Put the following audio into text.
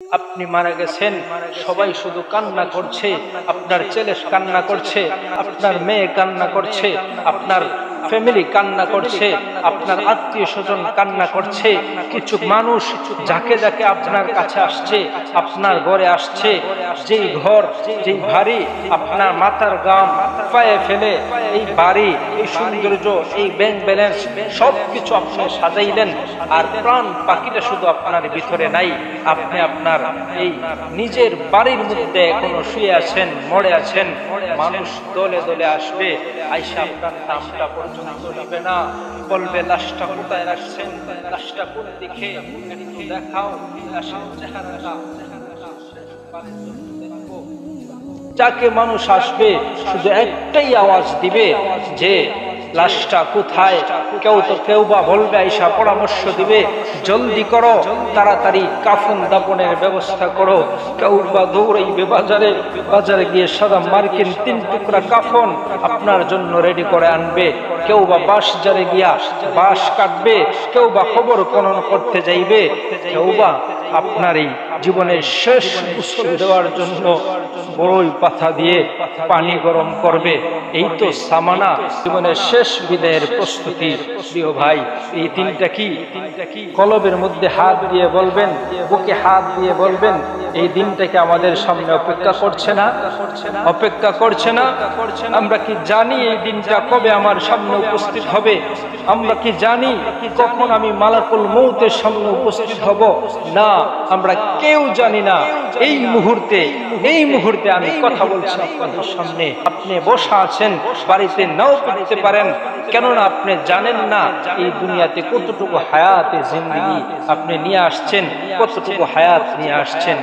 আপনি মারা গেছেন, সবাই শুধু কান্না করছে, আপনার ছেলে কান্না করছে, আপনার মেয়ে কান্না করছে, আপনার ফ্যামিলি কান্না করছে, আপনার আত্মীয় স্বজন কান্না করছে। কিছু মানুষ যাকে যাকে আপনার কাছে আসছে, আপনার ঘরে আসছে, যেই ঘর যেই বাড়ি আপনার মাথার গাম পায়ে ফেলে, এই বাড়ি, এই সৌন্দর্য, এই ব্যাংক ব্যালেন্স সবকিছু আপনি সাজাইলেন, আর প্রাণ পাখিটা শুধু আপনার ভিতরে নাই। আপনি আপনার এই নিজের বাড়ির মধ্যে এখনো শুয়ে আছেন, মরে আছেন। মানুষ দলে দলে আসবে, আইসা আপনার নামটা পর্যন্ত নেবে না, বলবে লাশটা কোথায় রাখছেন, লাশটা কোন দিকে, একটু দেখাও লাশের চেহারাটা। যাকে মানুষ আসবে শুধু একটাই আওয়াজ দিবে যে লাশটা কোথায়। কেউ বা বলবে, আইসা পরামর্শ দিবে, জলদি করো, তাড়াতাড়ি কাফন দাফনের ব্যবস্থা করো। কেউ বা দৌড়াইবে বাজারে গিয়ে সাদা মার্কিন 3 টুকরা কাফন আপনার জন্য রেডি করে আনবে। কেউ বা বাঁশঝাড়ে গিয়া বাঁশ কাটবে, কেউ বা খবর খনন করতে যাইবে, কেউ বা আপনার এই জীবনের শেষ গোসল দেওয়ার জন্য বড়ই পাতা দিয়ে পানি গরম করবে। এই তো সামানা জীবনের শেষ বিদায়ের প্রস্তুতি। প্রিয় ভাই, এই দিনটা কি? কলবের মধ্যে হাত দিয়ে বলবেন, বুকে হাত দিয়ে বলবেন, এই দিনটাকে আমাদের সামনে অপেক্ষা করছে না? অপেক্ষা করছে না? আমরা কি জানি এই দিনটা কবে আমার সামনে উপস্থিত হবে? আমরা কি জানি কখন আমি মালাকুল মউতের সামনে উপস্থিত হব? না, আমরা কেউ জানি না। এই মুহূর্তে আমি কথা বলছি আপনাদের সামনে, আপনি বসা আছেন, বাড়িতে নাও পড়তে পারেন, কেননা আপনি জানেন না এই দুনিয়াতে কতটুকু হায়াতে জিন্দেগি আপনি নিয়ে আসছেন, কতটুকু হায়াত নিয়ে আসছেন।